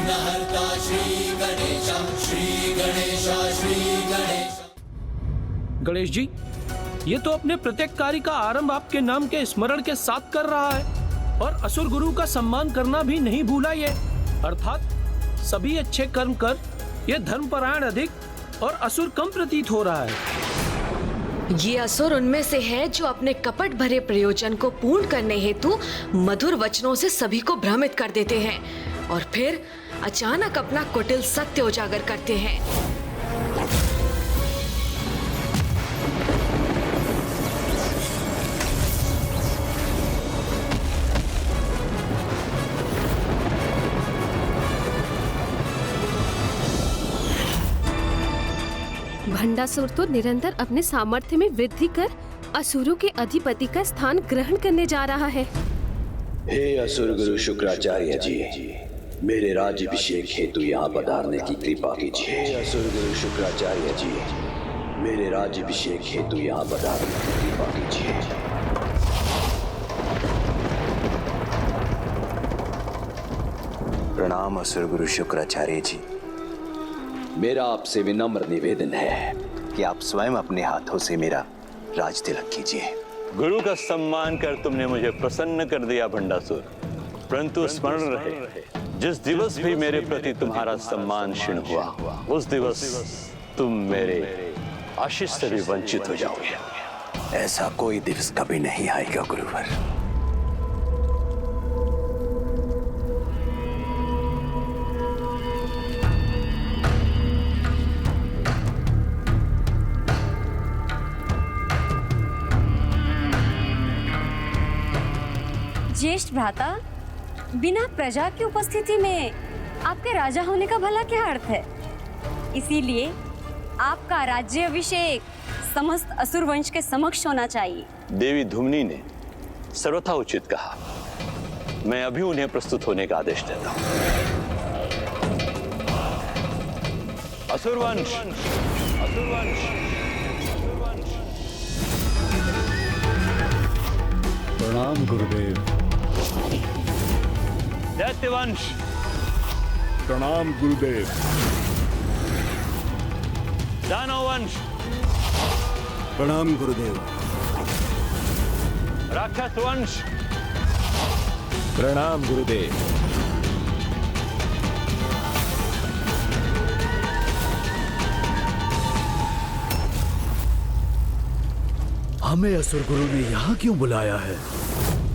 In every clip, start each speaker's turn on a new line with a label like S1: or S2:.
S1: विघ्नहर्ता श्री गणेश, श्री गणेश, श्री गणेश।
S2: गणेश जी, ये तो अपने प्रत्येक कार्य का आरंभ आपके नाम के स्मरण के साथ कर रहा है और असुर गुरु का सम्मान करना भी नहीं भूला ये। अर्थात सभी अच्छे कर्म कर ये धर्मपरायण अधिक और असुर कम प्रतीत हो रहा है।
S3: ये असुर उनमें से है जो अपने कपट भरे प्रयोजन को पूर्ण करने हेतु मधुर वचनों से सभी को भ्रमित कर देते हैं और फिर अचानक अपना कुटिल सत्य उजागर करते हैं।
S4: भंडासुर तो निरंतर अपने सामर्थ्य में वृद्धि कर असुरों के अधिपति का स्थान ग्रहण करने जा रहा है।
S5: हे असुर गुरु शुक्राचार्य जी, मेरे राज्याभिषेक हेतु यहाँ पधारने की कृपा कीजिए। हे असुर गुरु शुक्राचार्य जी, मेरे राज्याभिषेक हेतु यहाँ पधारने की कृपा कीजिए।
S6: प्रणाम असुर गुरु शुक्राचार्य जी।
S5: मेरा आपसे विनम्र निवेदन है
S6: कि आप स्वयं अपने हाथों से मेरा राज तिलक कीजिए।
S7: गुरु का सम्मान कर तुमने मुझे प्रसन्न कर दिया भंडासुर, परंतु स्मरण रहे जिस दिवस भी मेरे प्रति तुम्हारा सम्मान क्षीण हुआ उस दिवस तुम मेरे आशीष से भी वंचित हो जाओगे।
S6: ऐसा कोई दिवस कभी नहीं आएगा गुरुवर।
S8: ज्येष्ठ भ्राता, बिना प्रजा की उपस्थिति में आपके राजा होने का भला क्या अर्थ है? इसीलिए आपका राज्य अभिषेक समस्त असुर वंश के समक्ष होना चाहिए।
S7: देवी धुम्नी ने सर्वथा उचित कहा। मैं अभी उन्हें प्रस्तुत होने का आदेश देता हूं। असुरवंश, असुरवंश,
S9: प्रणाम गुरुदेव।
S7: दैत्यवंश,
S9: प्रणाम गुरुदेव।
S7: दानववंश,
S9: प्रणाम गुरुदेव।
S7: राक्षसवंश,
S9: प्रणाम गुरुदेव। हमें असुर गुरु ने यहाँ क्यों बुलाया है?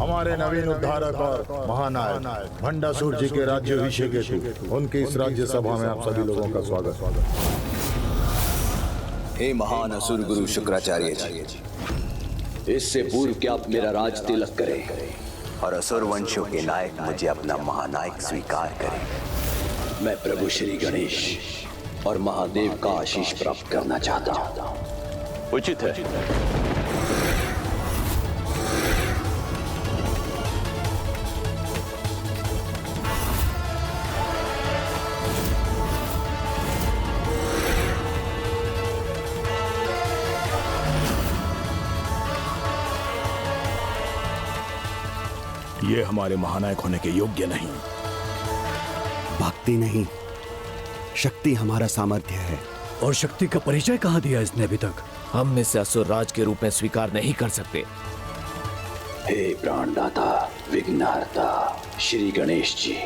S10: हमारे नवीन उद्धारक और महानायक भंडासुर जी के राज्याभिषेक हेतु उनकी इस राज्य सभा में आप सभी लोगों का स्वागत।
S5: हे महान असुर गुरु शुक्राचार्य जी, इससे पूर्व कि आप मेरा राज तिलक करें
S6: और असुर वंशों के नायक मुझे अपना महानायक स्वीकार करें,
S5: मैं प्रभु श्री गणेश और महादेव का आशीष प्राप्त करना चाहता हूँ।
S7: उचित है।
S9: ये हमारे महानायक होने के योग्य नहीं।
S11: भक्ति नहीं, शक्ति हमारा सामर्थ्य है।
S9: और शक्ति का परिचय कहाँ दिया इसने अभी तक?
S12: हम इसे असुर राज के रूप में स्वीकार नहीं कर सकते।
S5: हे प्राणदाता, विघ्नहर्ता श्री गणेश जी,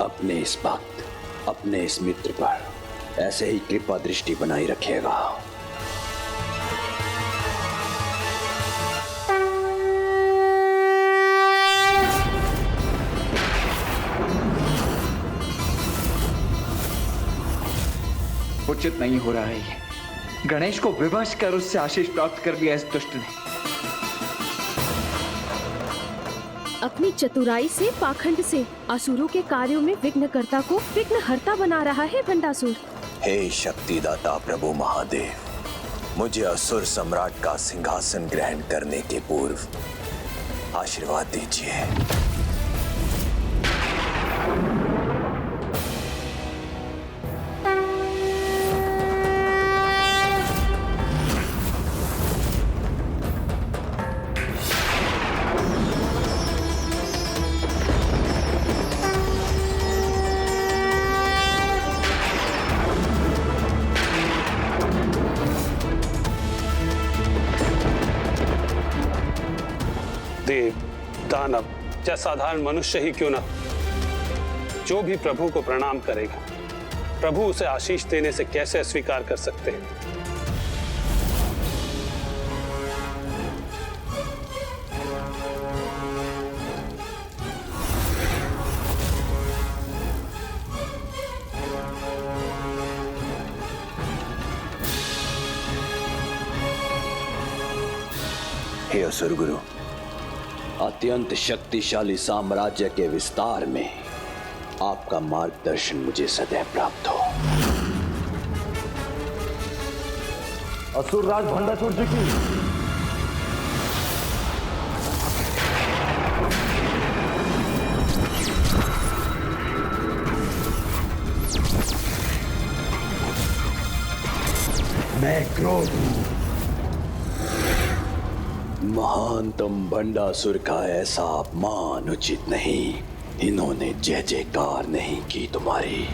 S5: अपने इस भक्त, अपने इस मित्र पर ऐसे ही कृपा दृष्टि बनाई रखिएगा।
S13: उचित नहीं हो रहा है ये। गणेश को विवश कर उससे आशीष प्राप्त कर लिया इस दुष्ट ने।
S4: अपनी चतुराई से, पाखंड से असुरों के कार्यों में विघ्नकर्ता को विघ्नहर्ता बना रहा है भंडासुर।
S6: हे शक्तिदाता प्रभु महादेव, मुझे असुर सम्राट का सिंहासन ग्रहण करने के पूर्व आशीर्वाद दीजिए।
S14: दानव, चाहे साधारण मनुष्य ही क्यों न, जो भी प्रभु को प्रणाम करेगा, प्रभु उसे आशीष देने से कैसे अस्वीकार कर सकते हैं?
S5: हे असुर गुरु, अत्यंत शक्तिशाली साम्राज्य के विस्तार में आपका मार्गदर्शन मुझे सदैव प्राप्त हो।
S10: असुरराज भंडासुर जी की
S5: मैं क्रोध हूं। महानतम भंडासुर का ऐसा अपमान उचित नहीं। इन्होंने जय जयकार नहीं की तुम्हारी।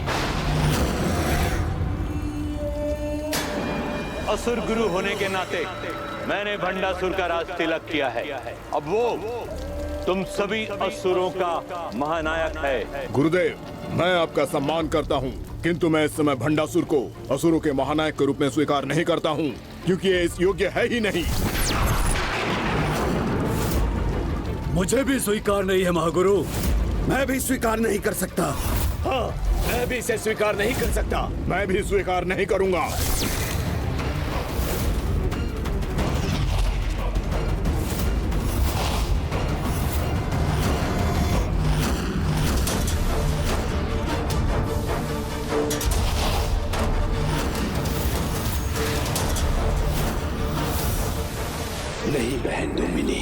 S7: असुर गुरु होने के नाते मैंने भंडासुर का राज तिलक किया है। अब वो तुम सभी असुरों का महानायक है।
S15: गुरुदेव, मैं आपका सम्मान करता हूँ, किंतु मैं इस समय भंडासुर को असुरों के महानायक के रूप में स्वीकार नहीं करता हूँ, क्योंकि ये इस योग्य है ही नहीं।
S9: मुझे भी स्वीकार नहीं है महागुरु। मैं भी स्वीकार नहीं कर सकता।
S12: हाँ, मैं भी इसे स्वीकार नहीं कर सकता।
S15: मैं भी स्वीकार नहीं करूंगा।
S5: नहीं बहन दुमिनी,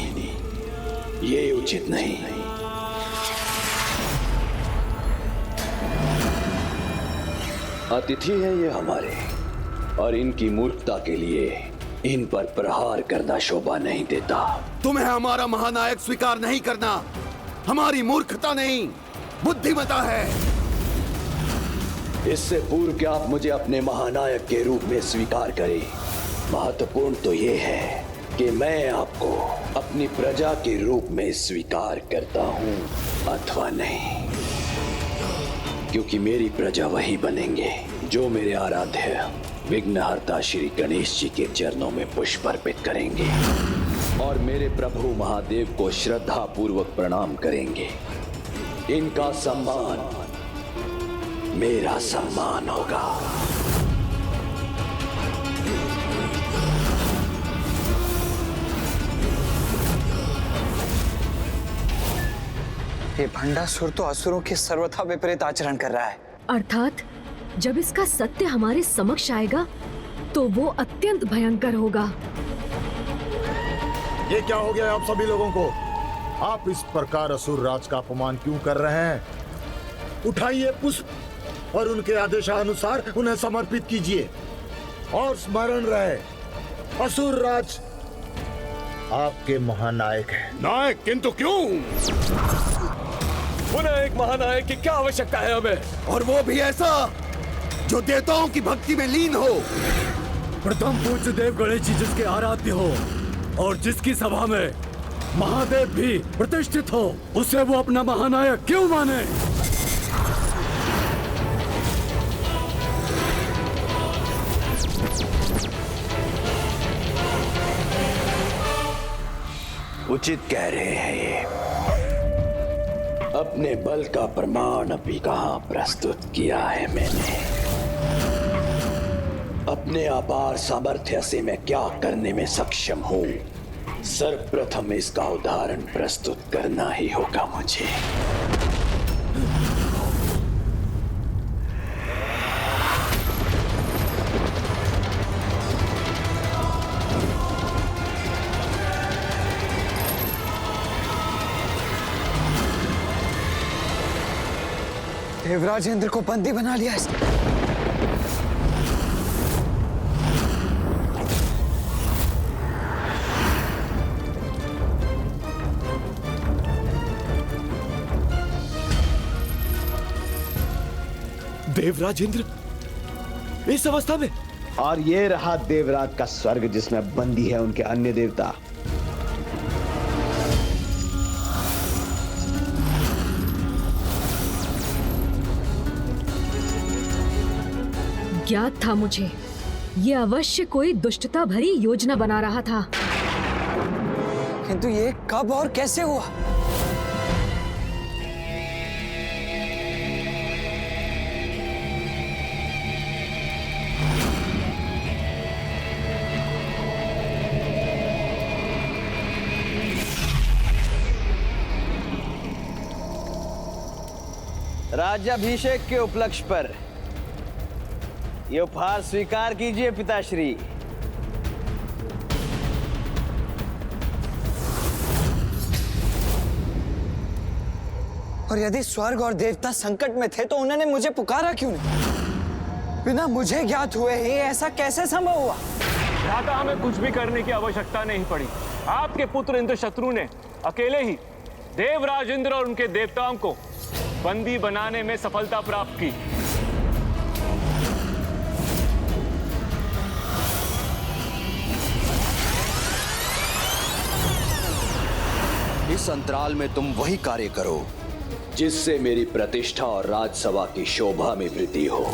S5: ये उचित नहीं। अतिथि है ये हमारे, और इनकी मूर्खता के लिए इन पर प्रहार करना शोभा नहीं देता।
S11: तुम्हें हमारा महानायक स्वीकार नहीं करना हमारी मूर्खता नहीं, बुद्धिमता है।
S5: इससे पूर्व कि आप मुझे अपने महानायक के रूप में स्वीकार करें, महत्वपूर्ण तो ये है कि मैं आपको अपनी प्रजा के रूप में स्वीकार करता हूं अथवा नहीं, क्योंकि मेरी प्रजा वही बनेंगे जो मेरे आराध्य विघ्नहर्ता श्री गणेश जी के चरणों में पुष्प अर्पित करेंगे और मेरे प्रभु महादेव को श्रद्धा पूर्वक प्रणाम करेंगे। इनका सम्मान मेरा सम्मान होगा।
S13: ये भंडासुर तो असुरों के सर्वथा विपरीत आचरण कर रहा है।
S4: अर्थात जब इसका सत्य हमारे समक्ष आएगा तो वो अत्यंत भयंकर होगा।
S10: ये क्या हो गया आप सभी लोगों को? आप इस प्रकार असुर राज का अपमान क्यों कर रहे हैं? उठाइए पुष्प और उनके आदेशानुसार उन्हें समर्पित कीजिए और स्मरण रहे, असुर राज आपके महानायक है।
S15: नायक? किंतु क्यों?
S12: उन्हें एक महानायक की क्या आवश्यकता है हमें?
S11: और वो भी ऐसा जो देवताओं की भक्ति में लीन हो।
S9: प्रथम पूज्य देव गणेश जी जिसके आराध्य हो और जिसकी सभा में महादेव भी प्रतिष्ठित हो, उसे वो अपना महानायक क्यों माने?
S5: उचित कह रहे हैं ये। अपने बल का प्रमाण अभी कहां प्रस्तुत किया है मैंने। अपने अपार सामर्थ्य से मैं क्या करने में सक्षम हूं, सर्वप्रथम इसका उदाहरण प्रस्तुत करना ही होगा मुझे।
S13: देवराज इंद्र को बंदी बना लिया इसने।
S12: देवराज इंद्र इस अवस्था में?
S11: और ये रहा देवराज का स्वर्ग जिसमें बंदी है उनके अन्य देवता।
S4: ज्ञात था मुझे, ये अवश्य कोई दुष्टता भरी योजना बना रहा था।
S13: किंतु ये कब और कैसे हुआ?
S16: राज्याभिषेक के उपलक्ष्य पर ये उपहार स्वीकार कीजिए पिताश्री।
S13: और यदि स्वर्ग और देवता संकट में थे तो उन्होंने मुझे पुकारा क्यों नहीं? बिना मुझे ज्ञात हुए ही ऐसा कैसे संभव हुआ?
S17: भ्राता, हमें कुछ भी करने की आवश्यकता नहीं पड़ी। आपके पुत्र इंद्रशत्रु ने अकेले ही देवराज इंद्र और उनके देवताओं को बंदी बनाने में सफलता प्राप्त की।
S5: इस अंतराल में तुम वही कार्य करो जिससे मेरी प्रतिष्ठा और राजसभा की शोभा में वृद्धि हो।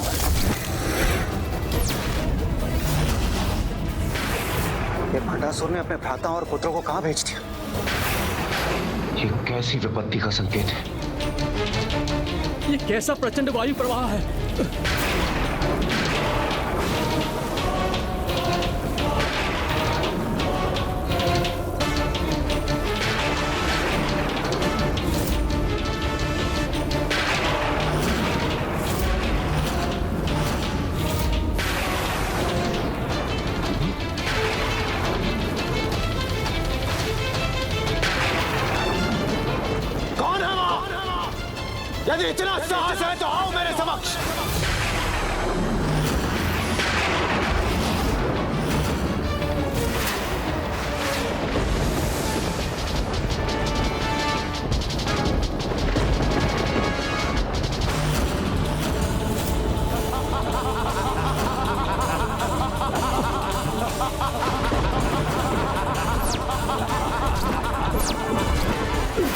S18: ये भंडासुर ने अपने भ्राता और पुत्रों को कहां भेज दिया? ये कैसी विपत्ति का संकेत है?
S2: ये कैसा प्रचंड वायु प्रवाह है?
S11: यदि इतना साहस है तो आओ मेरे समक्ष।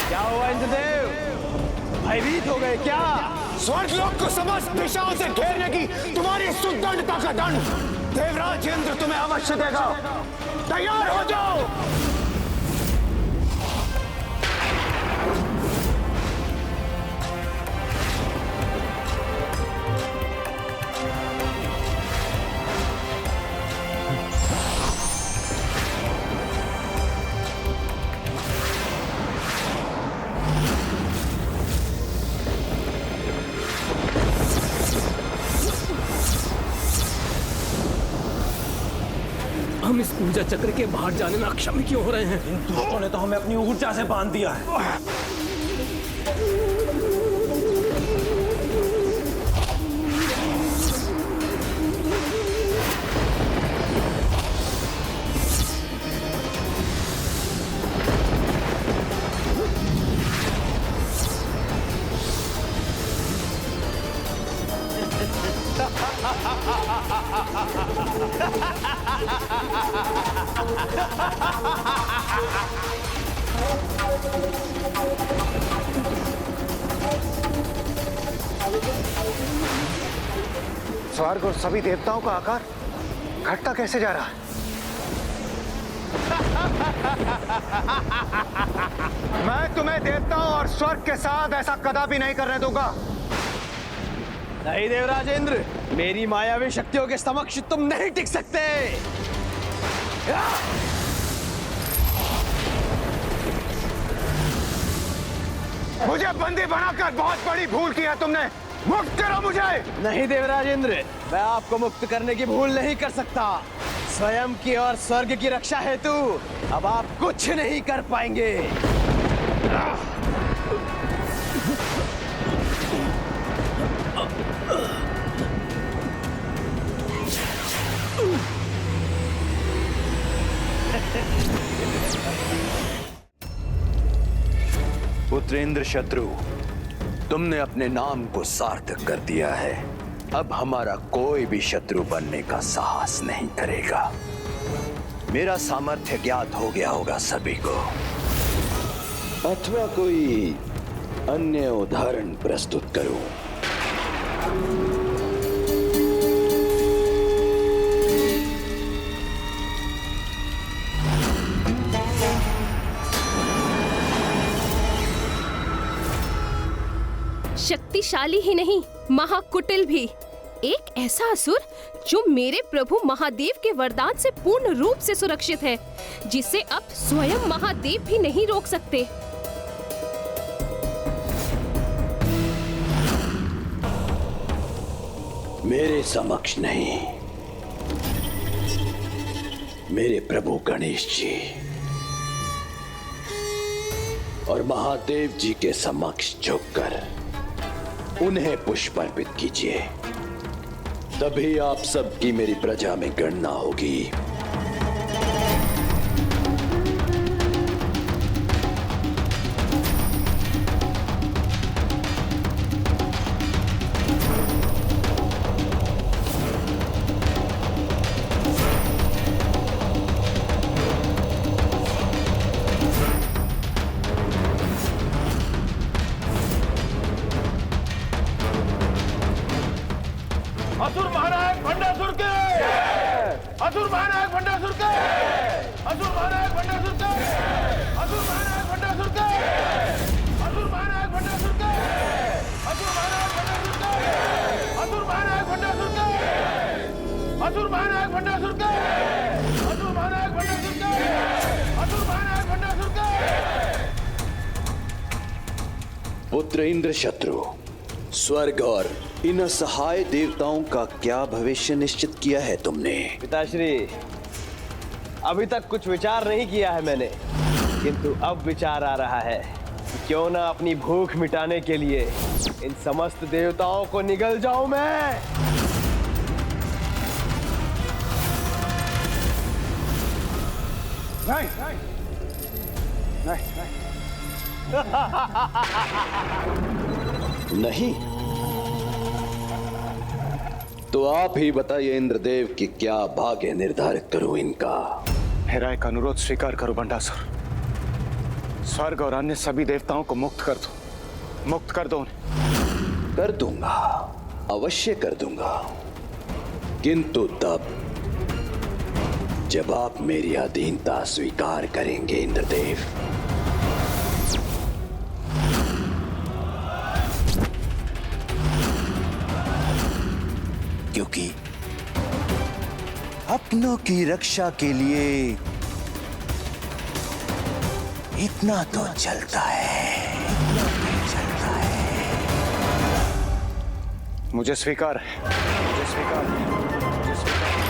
S16: क्या हुआ इंद्रदेव? भयभीत हो गए क्या?
S11: स्वर्गलोक को समस्त दिशाओं से घेरने की तुम्हारी सुदंडता का दंड देवराज इंद्र तुम्हें अवश्य देगा। तैयार हो जाओ।
S2: हम इस ऊर्जा चक्र के बाहर जाने में अक्षम क्यों हो रहे हैं? इन दूतों ने तो हमें अपनी ऊर्जा से बांध दिया है।
S18: स्वर्ग और सभी देवताओं का आकार घटता कैसे जा रहा है? मैं तुम्हें देवताओं और स्वर्ग के साथ ऐसा कदापि नहीं करने दूंगा।
S16: नहीं देवराजेंद्र, मेरी मायावी शक्तियों के समक्ष तुम नहीं टिक सकते।
S11: मुझे बंदी बनाकर बहुत बड़ी भूल की है तुमने। मुक्त करो मुझे।
S16: नहीं देवराजेंद्र, मैं आपको मुक्त करने की भूल नहीं कर सकता। स्वयं की और स्वर्ग की रक्षा हेतु अब आप कुछ नहीं कर पाएंगे।
S5: पुत्रेंद्र शत्रु, तुमने अपने नाम को सार्थक कर दिया है। अब हमारा कोई भी शत्रु बनने का साहस नहीं करेगा। मेरा सामर्थ्य ज्ञात हो गया होगा सभी को, अथवा कोई अन्य उदाहरण प्रस्तुत करूं?
S4: शक्तिशाली ही नहीं, महाकुटिल भी। एक ऐसा असुर जो मेरे प्रभु महादेव के वरदान से पूर्ण रूप से सुरक्षित है, जिसे अब स्वयं महादेव भी नहीं रोक सकते।
S5: मेरे समक्ष नहीं, मेरे प्रभु गणेश जी और महादेव जी के समक्ष झुककर उन्हें पुष्प अर्पित कीजिए, तभी आप सबकी मेरी प्रजा में गणना होगी।
S11: असुर महानायक भंडासुर के, असुर महानायक भंडासुर के, असुर महानायक भंडासुर के, असुर महानायक भंडासुर के, असुर महानायक भंडासुर के, असुर महानायक भंडासुर के, असुर महानायक भंडासुर के, असुर महानायक भंडासुर के, असुर महानायक भंडासुर के, असुर महानायक भंडासुर के।
S5: पुत्र इंद्र शत्रु, स्वर्ग और इन असहाय देवताओं का क्या भविष्य निश्चित किया है तुमने?
S16: पिताश्री, अभी तक कुछ विचार नहीं किया है मैंने, किंतु अब विचार आ रहा है कि क्यों ना अपनी भूख मिटाने के लिए इन समस्त देवताओं को निगल जाऊं मैं।
S11: नहीं, नहीं,
S5: नहीं? तो आप ही बताइए इंद्रदेव कि क्या भाग्य निर्धारित करूं इनका।
S18: मेरा एक अनुरोध स्वीकार करो भंडासुर। स्वर्ग और अन्य सभी देवताओं को मुक्त कर दो, मुक्त कर दो उन्हें।
S5: कर दूंगा, अवश्य कर दूंगा, किंतु तब जब आप मेरी अधीनता स्वीकार करेंगे इंद्रदेव। क्योंकि अपनों की रक्षा के लिए इतना तो चलता है,
S18: मुझे स्वीकार है, मुझे स्वीकार है, मुझे स्वीकार है।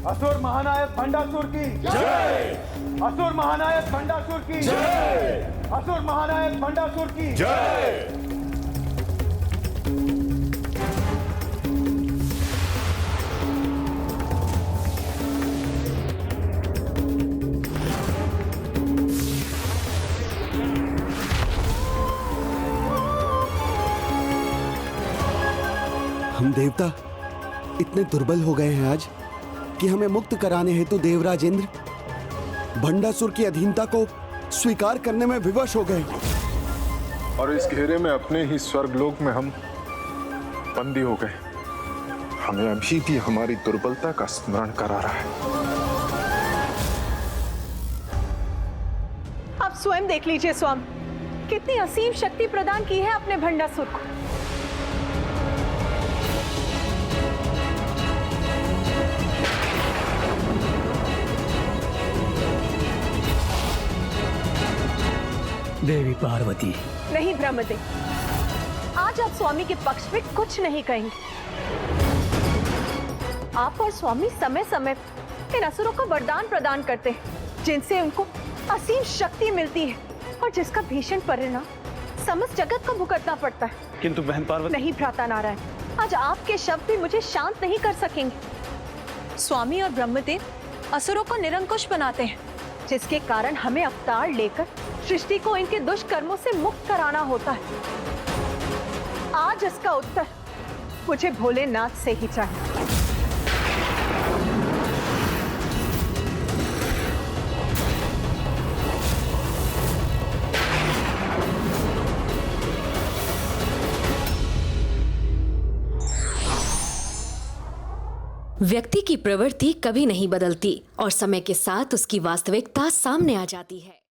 S11: असुर महानायक भंडासुर की जय, असुर महानायक भंडासुर की जय, असुर महानायक भंडासुर की जय।
S12: हम देवता इतने दुर्बल हो गए हैं आज कि हमें मुक्त कराने हेतु देवराज इंद्र भंडासुर की अधीनता को स्वीकार करने में विवश हो गए,
S15: और इस घेरे में अपने ही स्वर्गलोक में हम बंदी हो गए। हमें अभी भी हमारी दुर्बलता का स्मरण करा रहा है।
S19: आप स्वयं देख लीजिए स्वामी, कितनी असीम शक्ति प्रदान की है अपने भंडासुर को।
S2: देवी पार्वती,
S19: नहीं ब्रह्मदेव, आज आप स्वामी के पक्ष में कुछ नहीं कहेंगे। आप और स्वामी समय समय इन असुरों को वरदान प्रदान करते हैं, जिनसे उनको असीम शक्ति मिलती है और जिसका भीषण परिणाम समस्त जगत को भुगतना पड़ता है।
S14: किंतु बहन पार्वती,
S19: नहीं भ्राता नारायण, आज आपके शब्द भी मुझे शांत नहीं कर सकेंगे। स्वामी और ब्रह्मदेव असुरों को निरंकुश बनाते हैं, जिसके कारण हमें अवतार लेकर सृष्टि को इनके दुष्कर्मों से मुक्त कराना होता है। आज इसका उत्तर मुझे भोलेनाथ से ही चाहिए।
S3: व्यक्ति की प्रवृत्ति कभी नहीं बदलती और समय के साथ उसकी वास्तविकता सामने आ जाती है।